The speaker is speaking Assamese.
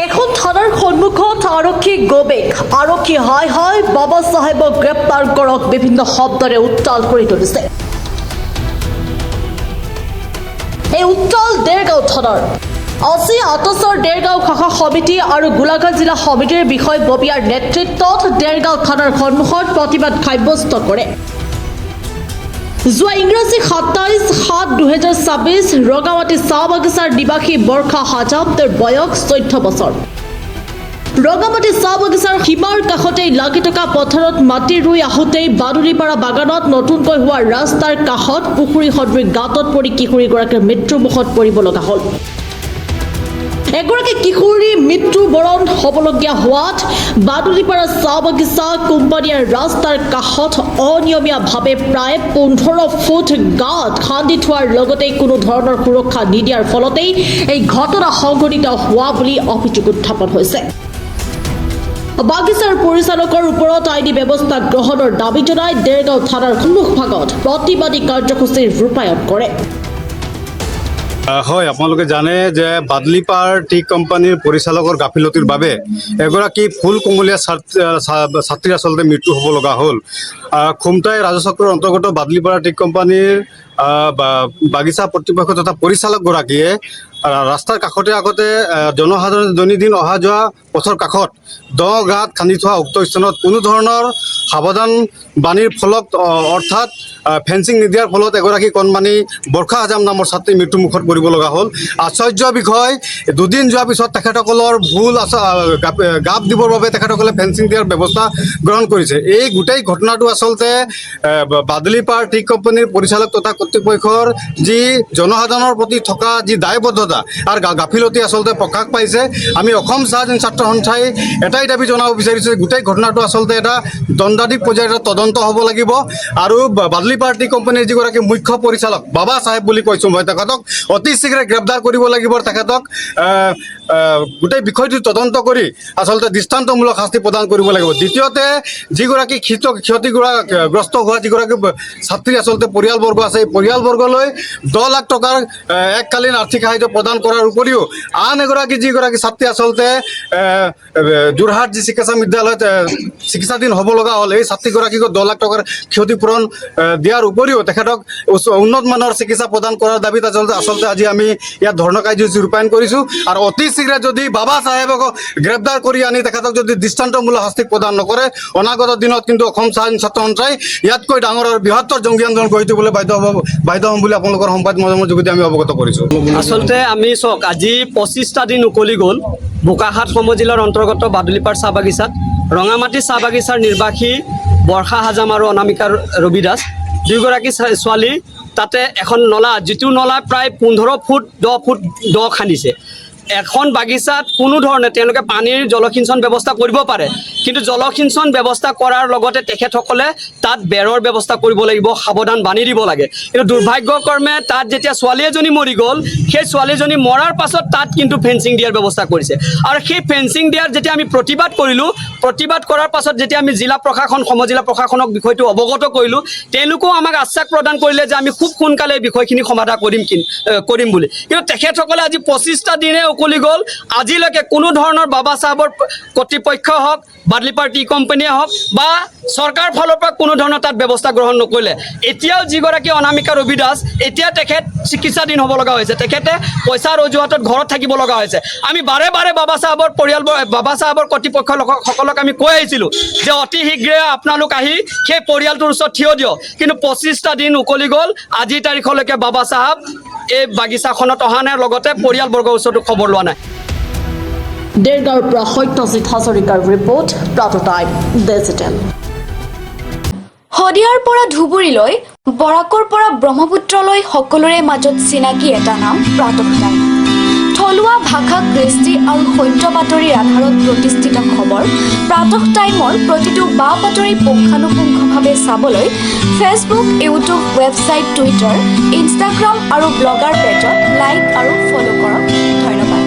এখন থানাৰ সন্মুখত আৰক্ষী গোবেক আৰক্ষী হাই হাই বাবা চাহেবক গ্ৰেপ্তাৰ কৰক বিভিন্ন শব্দৰে উত্তাল কৰি তুলিছে। এই উত্তাল দেৰগাঁও থানাৰ আজি আটছৰ দেৰগাঁও শাখা সমিতি আৰু গোলাঘাট জিলা সমিতিৰ বিষয়ববীয়াৰ নেতৃত্বত দেৰগাঁও থানাৰ সন্মুখত প্ৰতিবাদ সাব্যস্ত কৰে। যোৱা ইংৰাজী 27/7/2024 ৰঙামাটি চাহ বাগিচাৰ নিবাসী বৰ্ষা হাজাম, তেওঁৰ বয়স 14 বছৰ। ৰঙামাটি চাহ বাগিচাৰ সীমাৰ কাষতেই লাগি থকা পথাৰত মাটি ৰুই আহোঁতেই বাদুলিপাৰা বাগানত নতুনকৈ হোৱা ৰাস্তাৰ কাষত পুখুৰী সদৃশ গাঁতত পৰি কিশোৰীগৰাকীৰ মৃত্যুমুখত পৰিব লগা হ'ল। এগৰাকী কিশোৰী মৃত্যুবৰণ হ'বলগীয়া হোৱাত বাদুলিপাৰা চাহ বাগিচা কোম্পানীৰ ৰাস্তাৰ কাষত অনিয়মীয়াভাৱে প্ৰায় 15 ফুট গাঁত খান্দি থোৱাৰ লগতে কোনো ধৰণৰ সুৰক্ষা নিদিয়াৰ ফলতেই এই ঘটনা সংঘটিত হোৱা বুলি অভিযোগ উত্থাপন হৈছে। বাগিচাৰ পৰিচালকৰ ওপৰত আইনী ব্যৱস্থা গ্ৰহণৰ দাবী জনাই দেৰগাঁও থানাৰ সন্মুখভাগত প্ৰতিবাদী কাৰ্যসূচীৰ ৰূপায়ণ কৰে। হয়, আপোনালোকে জানে যে বাদলিপাৰ টি কোম্পানীৰ পৰিচালকৰ গাফিলতিৰ বাবে এগৰাকী ফুল কোমলীয়া ছাত্ৰীৰ আচলতে মৃত্যু হ'ব লগা হ'ল। খুমটাই ৰাজচক্ৰৰ অন্তৰ্গত বাদলিপাৰা টি কোম্পানীৰ বাগিচা কৰ্তৃপক্ষ তথা পৰিচালকগৰাকীয়ে ৰাস্তাৰ কাষতে আগতে জনসাধাৰণ দৈনন্দিন অহা যোৱা পথৰ কাষত গাঁত খান্দি থোৱা উক্ত স্থানত কোনো ধৰণৰ সাৱধান বাণীৰ ফলত অৰ্থাৎ ফেন্সিং নিদিয়াৰ ফলত এগৰাকী কণমানি বৰ্ষা হাজাম নামৰ ছাত্ৰী মৃত্যুমুখত পৰিব লগা হ'ল। আশ্চৰ্য বিষয়, দুদিন যোৱাৰ পিছত তেখেতসকলৰ ভুল গাপ দিবৰ বাবে তেখেতসকলে ফেন্সিং দিয়াৰ ব্যৱস্থা গ্ৰহণ কৰিছে। এই গোটেই ঘটনাটো আচলতে বাদলিপাৰ টি কোম্পানীৰ পৰিচালক তথা কৰ্তৃপক্ষৰ যি জনসাধাৰণৰ প্ৰতি থকা যি দায়বদ্ধতা আৰু গাফিলতি আচলতে প্ৰকাশ পাইছে। আমি অসম চাহ ছাত্ৰ সন্থাই এটাই দাবী জনাব বিচাৰিছোঁ যে গোটেই ঘটনাটো আচলতে এটা দণ্ডাধীশ পৰ্যায়ৰ এটা তদন্ত হ'ব লাগিব আৰু বাদলিপাৰ টি কোম্পানীৰ যিগৰাকী মুখ্য পৰিচালক বাবা চাহেব বুলি কৈছোঁ মই, তেখেতক অতি শীঘ্ৰে গ্ৰেপ্তাৰ কৰিব লাগিব। তেখেতক গোটেই বিষয়টো তদন্ত কৰি আচলতে দৃষ্টান্তমূলক শাস্তি প্ৰদান কৰিব লাগিব। দ্বিতীয়তে যিগৰাকী ক্ষতিগ্ৰস্ত হোৱা যিগৰাকী ছাত্ৰী আচলতে পৰিয়ালবৰ্গ আছে, এই পৰিয়ালবৰ্গলৈ 10 লাখ টকাৰ এককালীন আৰ্থিক সাহায্য প্ৰদান কৰাৰ উপৰিও আন যিগৰাকী ছাত্ৰী আচলতে যোৰহাট যি চিকিৎসা বিদ্যালয়ত চিকিৎসাধীন হ'ব লগা হ'ল, এই ছাত্ৰীগৰাকীকো 10 লাখ টকাৰ ক্ষতিপূৰণ দিয়াৰ উপৰিও তেখেতক উন্নত মানৰ চিকিৎসা প্ৰদান কৰাৰ দাবীত আচলতে আজি আমি ইয়াত ধৰ্ণা কাৰ্যসূচী ৰূপায়ণ কৰিছোঁ। আৰু অতি শীঘ্ৰে যদি বাবা চাহেবক গ্ৰেপ্তাৰ কৰি আনি তেখেতক যদি দৃষ্টান্তমূলক শাস্তি প্ৰদান নকৰে, অনাগত দিনত কিন্তু অসম চাহ ছাত্ৰ সন্থাই ইয়াতকৈ ডাঙৰ আৰু বৃহত্তৰ জংগী আন্দোলন গঢ়ি তুলিবলৈ বাধ্য হ'ম বুলি আপোনালোকৰ সংবাদ মাধ্যমৰ যোগেদি আমি অৱগত কৰিছোঁ। আচলতে আমি চাওক, আজি 25টা দিন উকলি গ'ল বোকাখাট সমজিলাৰ অন্তৰ্গত বাদলিপাৰ চাহ বাগিচাত ৰঙামাটি চাহ বাগিচাৰ নিৰ্বাসী বৰ্ষা হাজাম আৰু অনামিকা ৰবি দাস দুয়োগৰাকী ছোৱালী তাতে এখন নলা, যিটো নলা প্ৰায় 15 ফুট 10 ফুট খান্দিছে। এখন বাগিচাত কোনো ধৰণে তেওঁলোকে পানীৰ জলসিঞ্চন ব্যৱস্থা কৰিব পাৰে, কিন্তু জলসিঞ্চন ব্যৱস্থা কৰাৰ লগতে তেখেতসকলে তাত বেৰৰ ব্যৱস্থা কৰিব লাগিব, সাৱধান বান্ধি দিব লাগে। কিন্তু দুৰ্ভাগ্যক্ৰমে তাত যেতিয়া ছোৱালী এজনী মৰি গ'ল, সেই ছোৱালীজনী মৰাৰ পাছত তাত কিন্তু ফেন্সিং দিয়াৰ ব্যৱস্থা কৰিছে। আৰু সেই ফেন্সিং দিয়াৰ যেতিয়া আমি প্ৰতিবাদ কৰিলোঁ, প্ৰতিবাদ কৰাৰ পাছত যেতিয়া আমি জিলা প্ৰশাসন সমজিলা প্ৰশাসনক বিষয়টো অৱগত কৰিলোঁ, তেওঁলোকেও আমাক আশ্বাস প্ৰদান কৰিলে যে আমি খুব সোনকালে এই বিষয়খিনি সমাধান কৰিম বুলি। কিন্তু তেখেতসকলে আজি 25টা দিনে উকলি গ'ল, আজিলৈকে কোনো ধৰণৰ বাবা চাহেবৰ কৰ্তৃপক্ষ হওক, বাদলিপাৰ টি কোম্পানীয়ে হওক বা চৰকাৰ ফালৰ পৰা কোনো ধৰণৰ তাত ব্যৱস্থা গ্ৰহণ নকৰিলে। এতিয়াও যিগৰাকী অনামিকা ৰবি দাস, এতিয়া তেখেত চিকিৎসাধীন হ'ব লগা হৈছে, তেখেতে পইচাৰ অজুহাতত ঘৰত থাকিব লগা হৈছে। আমি বাৰে বাৰে বাবা চাহেবৰ কৰ্তৃপক্ষসকলক আমি কৈ আহিছিলোঁ যে অতি শীঘ্ৰে আপোনালোক আহি সেই পৰিয়ালটোৰ ওচৰত থিয় দিয়ক, কিন্তু 25টা দিন উকলি গ'ল, আজিৰ তাৰিখলৈকে বাবা চাহেব এই বাগিচাখনত অহা নাই, লগতে পৰিয়ালবৰ্গৰ ওচৰতো খবৰ লোৱা নাই। দেৰগাঁৱৰ পৰা সত্যজিৎ হাজৰিকাৰ ৰিপৰ্ট, প্ৰাতঃ টাইম ডিজিটেল। শদিয়াৰ পৰা ধুবুৰীলৈ, বৰাকৰ পৰা ব্ৰহ্মপুত্ৰলৈ সকলোৰে মাজত চিনাকি এটা নাম প্ৰাতঃ টাইম। থলুৱা ভাষা, কৃষ্টি আৰু সত্য বাতৰিৰ আধাৰত প্ৰতিষ্ঠিত খবৰ প্ৰাতঃ টাইমৰ প্ৰতিটো বা বাতৰি পুংখানুপুংখভাৱে চাবলৈ Facebook, YouTube, website, Twitter, Instagram আৰু ব্লগাৰ পেজত লাইক আৰু ফ'ল' কৰক। ধন্যবাদ।